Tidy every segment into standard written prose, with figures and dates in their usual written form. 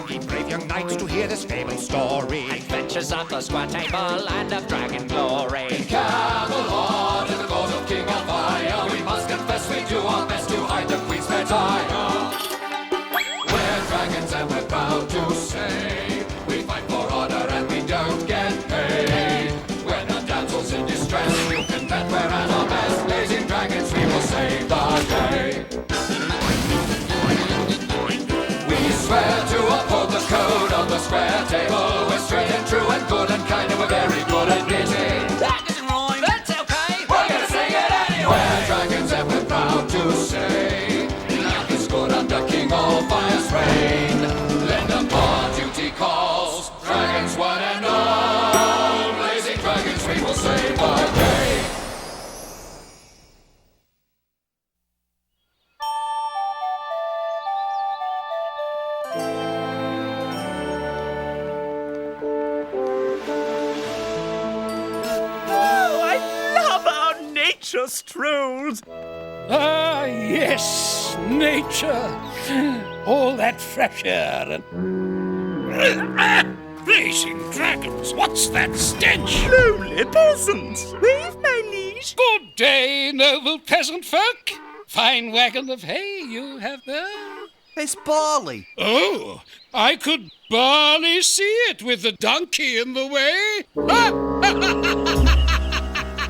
now, ye brave young knights, to hear this fabled story. Adventures of the square table and of dragon glory. In Camelot, in the court of King Allfire, we must confess we do our best to hide the Queen's desire. We're dragons and we're proud to say we fight for honor and we don't get paid. We're not damsels in distress, you can bet we're at our best. Blazing dragons, we will save the day. We swear to uphold the code of the square table. We're straight and true and good and kind, and we're very good at knitting. That doesn't rhyme. That's okay. We're gonna sing it anyway. We're dragons and we're proud to say life is good under King Allfire's reign. Lend upon duty calls, dragons one and all. Blazing dragons, we will save the day. Strolls. Ah, yes, nature. All that fresh air and... blazing dragons, what's that stench? Lowly peasants. Wave, my liege. Good day, noble peasant folk. Fine wagon of hay you have there. It's barley. Oh, I could barely see it with the donkey in the way.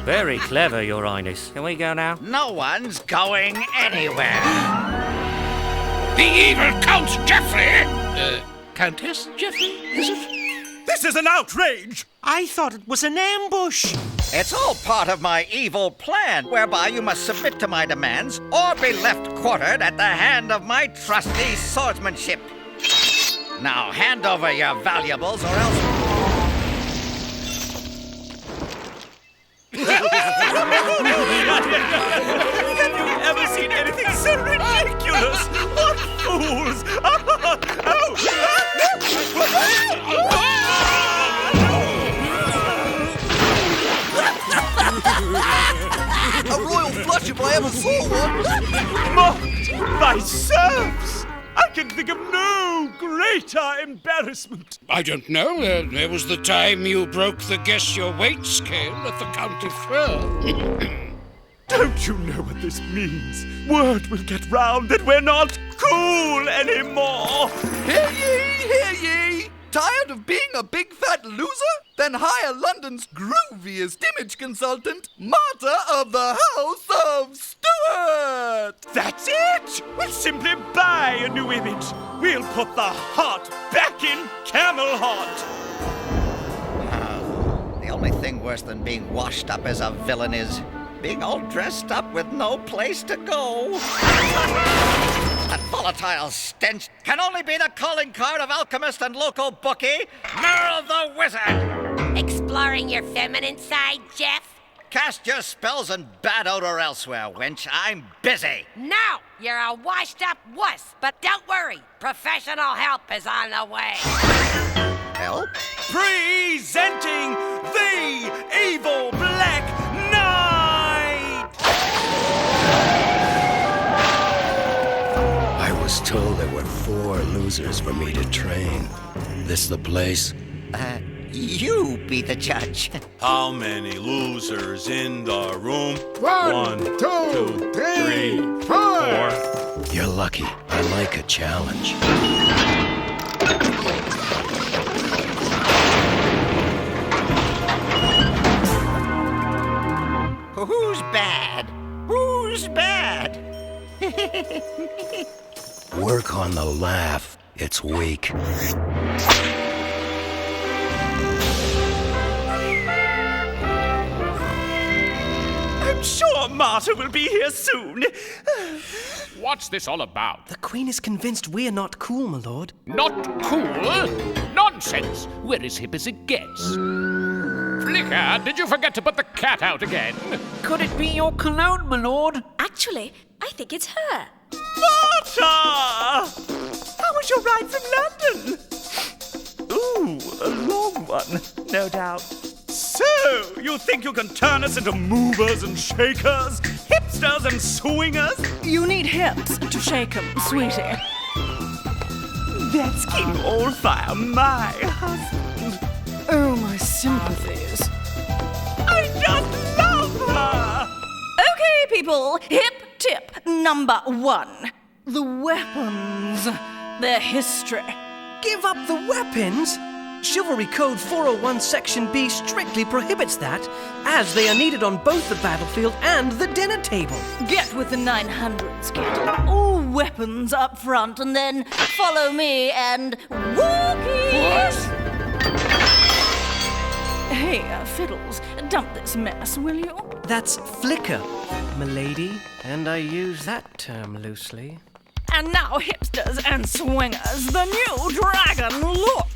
Very clever, Your Highness. Can we go now? No one's going anywhere. The evil Count Geoffrey! Countess Geoffrey, is it? This is an outrage. I thought it was an ambush. It's all part of my evil plan, whereby you must submit to my demands or be left quartered at the hand of my trusty swordsmanship. Now hand over your valuables or else... Have you ever seen anything so ridiculous? What fools! A royal flush if I ever saw one. Mocked by serfs! I can think of no greater embarrassment. I don't know. There was the time you broke the guess your weight scale at the county fair. Don't you know what this means? Word will get round that we're not cool anymore. Hear ye, hear ye. Tired of being a big fat loser? Then hire London's grooviest image consultant, Martha of the House of Stuart. That's it! We'll simply buy a new image. We'll put the heart back in Camelot. The only thing worse than being washed up as a villain is being all dressed up with no place to go. That volatile stench can only be the calling card of alchemist and local bookie, Merle the Wizard. Exploring your feminine side, Jeff? Cast your spells and bad odor elsewhere, wench. I'm busy. No, you're a washed-up wuss. But don't worry, professional help is on the way. Help? Presenting the Evil Black Knight! I was told there were 4 losers for me to train. This the place? You be the judge. How many losers in the room? 1, 2, 3, 4. You're lucky. I like a challenge. Who's bad? Who's bad? Work on the laugh. It's weak. I'm sure Martha will be here soon. What's this all about? The Queen is convinced we're not cool, my lord. Not cool? Nonsense! We're as hip as it gets. Flicker, did you forget to put the cat out again? Could it be your cologne, my lord? Actually, I think it's her. Martha! How was your ride from London? Ooh, a long one, no doubt. So, you think you can turn us into movers and shakers, hipsters and swingers? You need hips to shake 'em, sweetie. That's King Allfire, my husband. Oh, my sympathies. I just love her! Okay, people, hip tip number 1. The weapons. Their history. Give up the weapons? Chivalry Code 401 Section B strictly prohibits that, as they are needed on both the battlefield and the dinner table. Get with the 900s, kid. All weapons up front, and then follow me and walkies! Hey, Fiddles, dump this mess, will you? That's flicker, m'lady, and I use that term loosely. And now, hipsters and swingers, the new dragon look!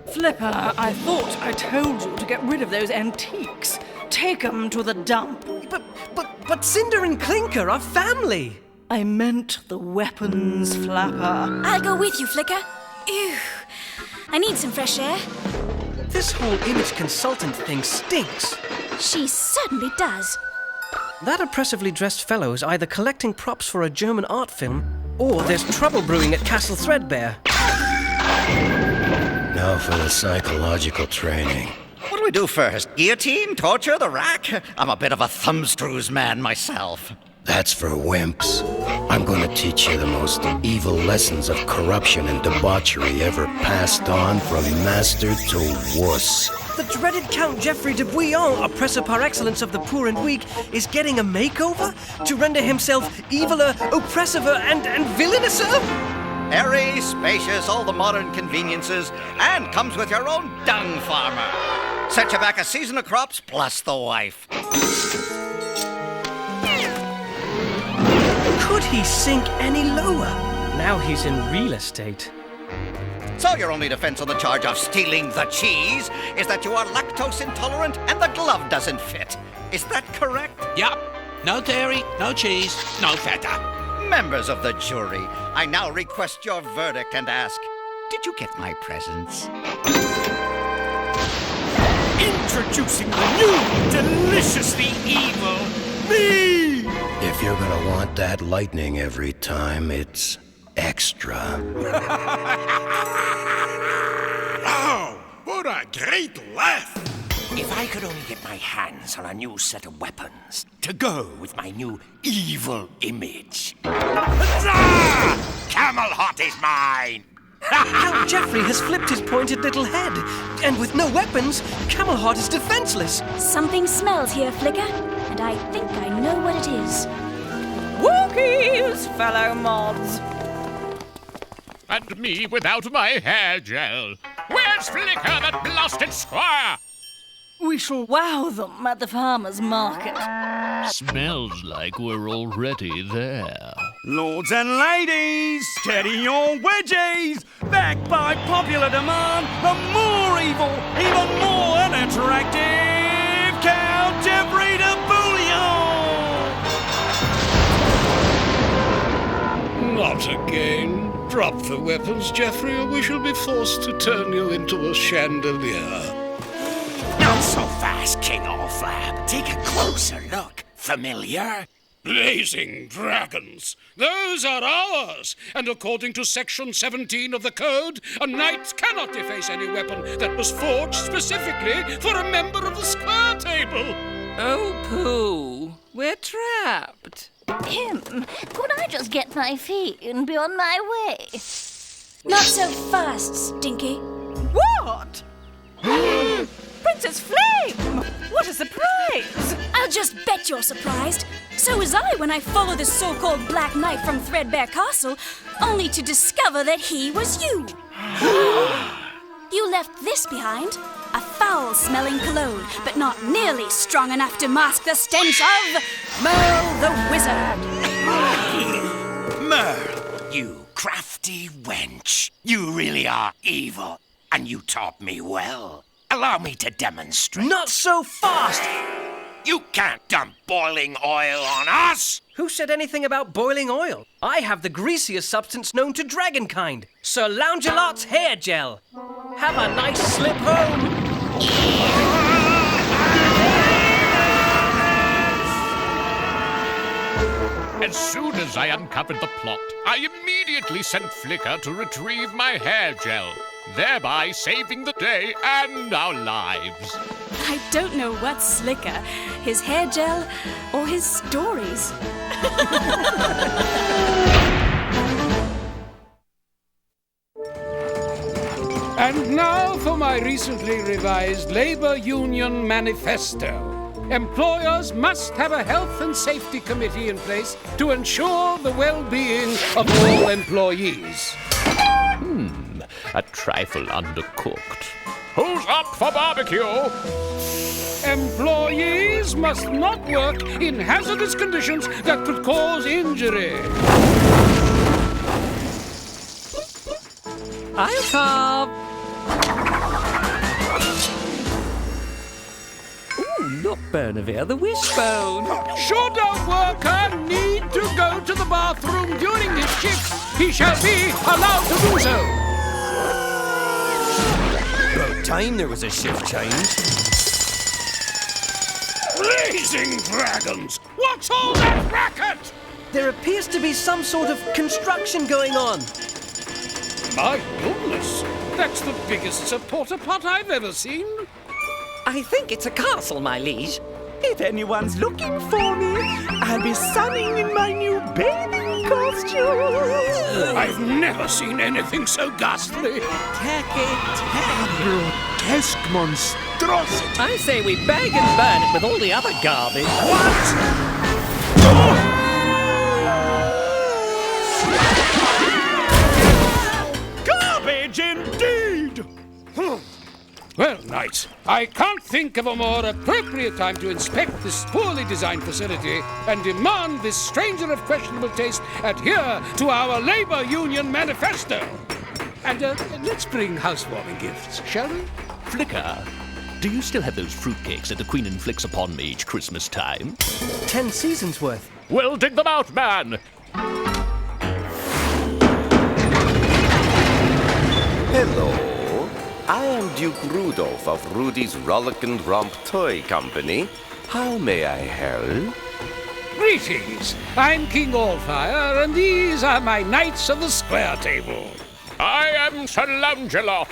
Flipper, I thought I told you to get rid of those antiques. Take 'em to the dump. But Cinder and Clinker are family. I meant the weapons, Flapper. I'll go with you, Flicker. Ew. I need some fresh air. This whole image consultant thing stinks. She certainly does. That oppressively dressed fellow is either collecting props for a German art film, or there's trouble brewing at Castle Threadbare. Now for the psychological training. What do we do first? Guillotine? Torture? The rack? I'm a bit of a thumbscrews man myself. That's for wimps. I'm going to teach you the most evil lessons of corruption and debauchery ever passed on from master to wuss. The dreaded Count Geoffrey de Bouillon, oppressor par excellence of the poor and weak, is getting a makeover to render himself eviler, oppressiver, and villainouser? Airy, spacious, all the modern conveniences, and comes with your own dung farmer. Set you back a season of crops plus the wife. Could he sink any lower? Now he's in real estate. So your only defense on the charge of stealing the cheese is that you are lactose intolerant and the glove doesn't fit. Is that correct? Yup. No dairy, no cheese, no feta. Members of the jury, I now request your verdict and ask, did you get my presents? Introducing the new, deliciously evil me! If you're gonna want that lightning every time, it's extra. Oh, what a great laugh! If I could only get my hands on a new set of weapons to go with my new evil image. Huzzah! Camelot is mine! Count Geoffrey has flipped his pointed little head, and with no weapons, Camelot is defenseless. Something smells here, Flicker, and I think I know what it is. Walkies, fellow mods. And me without my hair gel. Where's Flicker, that blasted squire? We shall wow them at the farmer's market. Smells like we're already there. Lords and ladies, steady your wedgies! Backed by popular demand, the more evil, even more unattractive Count Geoffrey de Bouillon! Not again. Drop the weapons, Geoffrey, or we shall be forced to turn you into a chandelier. Not so fast, King Allfire. Take a closer look. Familiar? Blazing dragons! Those are ours! And according to Section 17 of the Code, a knight cannot deface any weapon that was forged specifically for a member of the square table! Oh, poo. We're trapped. Could I just get my feet and be on my way? Not so fast, Stinky. What? Princess Flame! What a surprise! I'll just bet you're surprised. So was I when I followed the so-called Black Knight from Threadbare Castle, only to discover that he was you. You left this behind. A foul-smelling cologne, but not nearly strong enough to mask the stench of Merle the Wizard. Merle, you crafty wench. You really are evil, and you taught me well. Allow me to demonstrate. Not so fast! You can't dump boiling oil on us! Who said anything about boiling oil? I have the greasiest substance known to dragonkind, Sir Loungelot's hair gel. Have a nice slip home. As soon as I uncovered the plot, I immediately sent Flicker to retrieve my hair gel, thereby saving the day and our lives. I don't know what's slicker, his hair gel or his stories. And now for my recently revised labor union manifesto. Employers must have a health and safety committee in place to ensure the well-being of all employees. A trifle undercooked. Who's up for barbecue? Employees must not work in hazardous conditions that could cause injury. I'll come. Ooh, look, Bernavere, the wishbone. Should a worker need to go to the bathroom during his shift, he shall be allowed to do so. About time there was a shift change. Blazing dragons! What's all that racket? There appears to be some sort of construction going on. My goodness, that's the biggest porta pot I've ever seen. I think it's a castle, my liege. If anyone's looking for me, I'll be sunning in my new bathing costume. I've never seen anything so ghastly. Grotesque monstrosity. I say we bag and burn it with all the other garbage. Garbage indeed! Well, Knights, I can't think of a more appropriate time to inspect this poorly designed facility and demand this stranger of questionable taste adhere to our labor union manifesto. And let's bring housewarming gifts, shall we? Flicker, do you still have those fruitcakes that the Queen inflicts upon me each Christmas time? 10 seasons worth. Well, dig them out, man! Hello. I am Duke Rudolph of Rudy's Rollick and Romp Toy Company. How may I help? Greetings. I'm King Allfire, and these are my Knights of the Square Table. I am Sir Lancelot.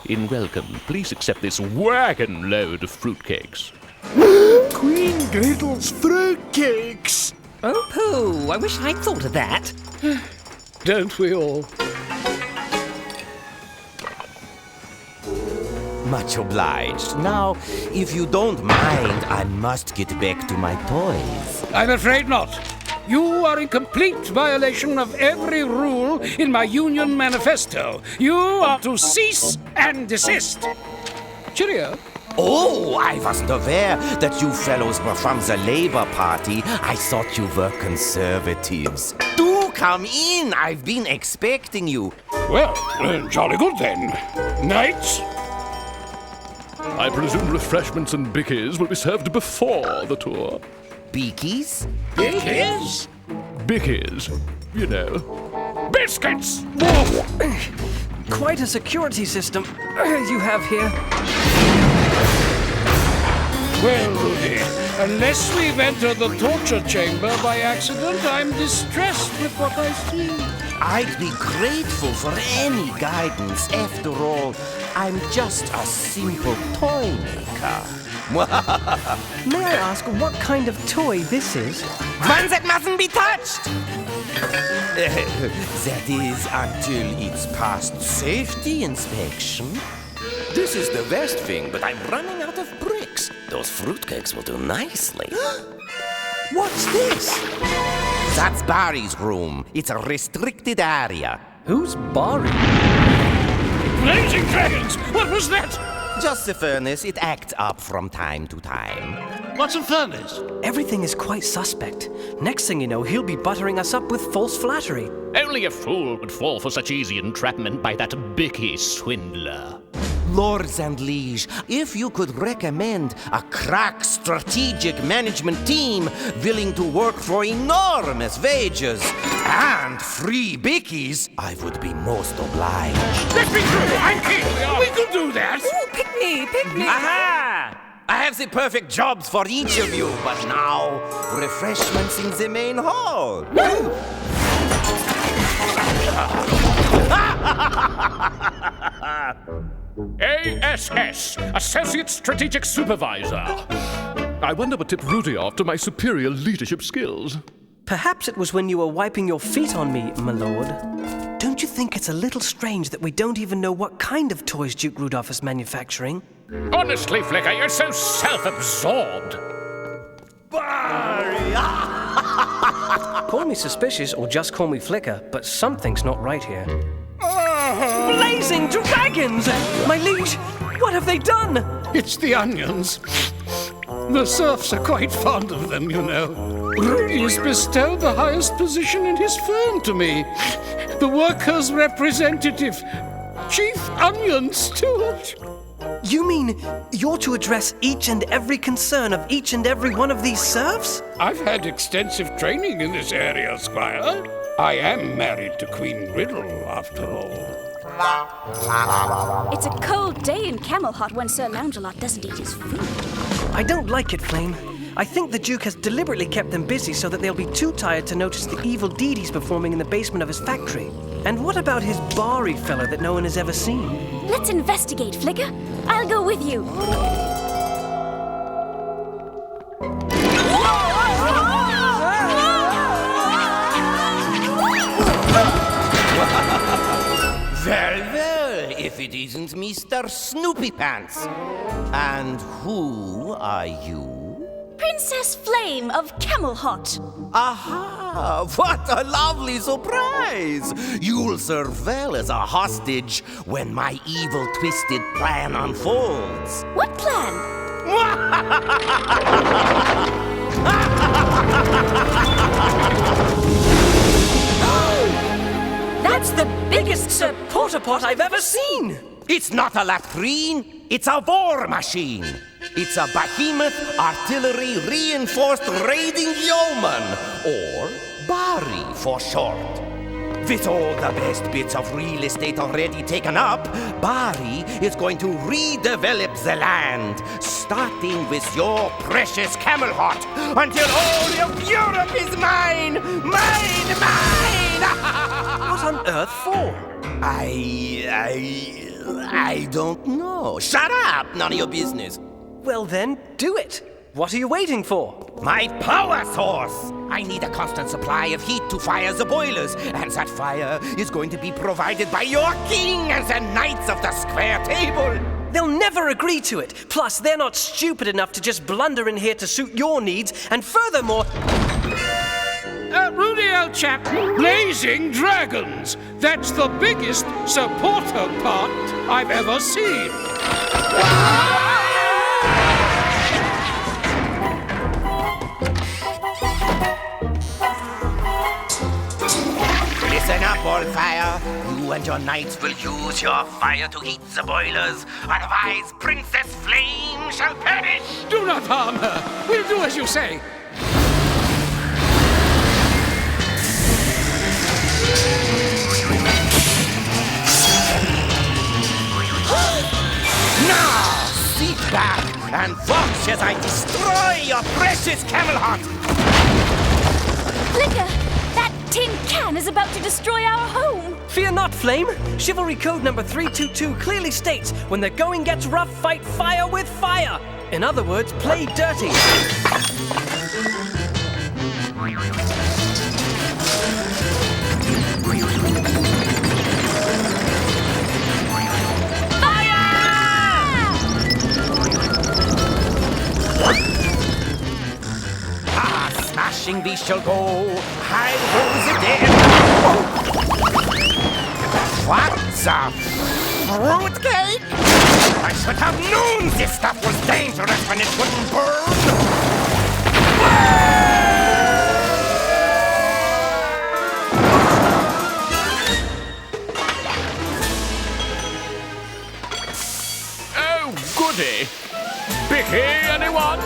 In welcome, please accept this wagon load of fruitcakes. Queen Gretel's fruitcakes. Oh, pooh, I wish I'd thought of that. Don't we all? Much obliged. Now, if you don't mind, I must get back to my toys. I'm afraid not. You are in complete violation of every rule in my union manifesto. You are to cease and desist. Cheerio. Oh, I wasn't aware that you fellows were from the Labour Party. I thought you were conservatives. Do come in. I've been expecting you. Well, jolly good then. Knights? I presume refreshments and bickies will be served before the tour. Bickies? Bickies? Bickies, you know. Biscuits! Quite a security system you have here. Well, Rudy, unless we've entered the torture chamber by accident, I'm distressed with what I see. I'd be grateful for any guidance. After all, I'm just a simple toy maker. May I ask what kind of toy this is? One that mustn't be touched! That is until it's past safety inspection. This is the best thing, but I'm running out of bricks. Those fruitcakes will do nicely. What's this? That's Barry's room. It's a restricted area. Who's Barry? Blazing dragons! What was that? Just the furnace. It acts up from time to time. What's a furnace? Everything is quite suspect. Next thing you know, he'll be buttering us up with false flattery. Only a fool would fall for such easy entrapment by that bicky swindler. Lords and liege, if you could recommend a crack strategic management team willing to work for enormous wages and free bickies, I would be most obliged. Let me through! I'm king! We could do that! Ooh, pick me! Aha! I have the perfect jobs for each of you, but now, refreshments in the main hall. ASS, Associate Strategic Supervisor. I wonder what tipped Rudy off to my superior leadership skills. Perhaps it was when you were wiping your feet on me, my lord. Don't you think it's a little strange that we don't even know what kind of toys Duke Rudolph is manufacturing? Honestly, Flicker, you're so self-absorbed. Call me suspicious or just call me Flicker, but something's not right here. Blazing dragons! My liege, what have they done? It's the onions. The serfs are quite fond of them, you know. Rudy's bestowed the highest position in his firm to me. The workers' representative. Chief Onion Steward. You mean you're to address each and every concern of each and every one of these serfs? I've had extensive training in this area, Squire. I am married to Queen Riddle, after all. It's a cold day in Camelot when Sir Loungelot doesn't eat his food. I don't like it, Flame. I think the Duke has deliberately kept them busy so that they'll be too tired to notice the evil deed he's performing in the basement of his factory. And what about his Bari fellow that no one has ever seen? Let's investigate, Flicker. I'll go with you. Well, if it isn't Mr. Snoopy Pants. And who are you? Princess Flame of Camelot. Aha! What a lovely surprise! You'll serve well as a hostage when my evil, twisted plan unfolds. What plan? That's the biggest Sir Porta-Pot I've ever seen! It's not a latrine, it's a war machine. It's a behemoth artillery reinforced raiding yeoman, or Bari for short. With all the best bits of real estate already taken up, Bari is going to redevelop the land, starting with your precious Camelot, until all of Europe is mine! Mine! Mine! What on earth for? I don't know. Shut up! None of your business. Well then, do it. What are you waiting for? My power source! I need a constant supply of heat to fire the boilers, and that fire is going to be provided by your king and the knights of the square table. They'll never agree to it. Plus, they're not stupid enough to just blunder in here to suit your needs, and furthermore... Rudy, old chap, blazing dragons. That's the biggest supporter pot I've ever seen. Listen up, Allfire. You and your knights will use your fire to heat the boilers. Otherwise, Princess Flame shall perish. Do not harm her. We'll do as you say. Now, sit back and watch as I destroy your precious Camelot. Flicker, that tin can is about to destroy our home. Fear not, Flame. Chivalry Code number 322 clearly states, when the going gets rough, fight fire with fire. In other words, play dirty. Smashing these shall go. High goes the dead. What's a fruitcake? I should have known this stuff was dangerous when it wouldn't burn. Oh, goody. Bicky, anyone?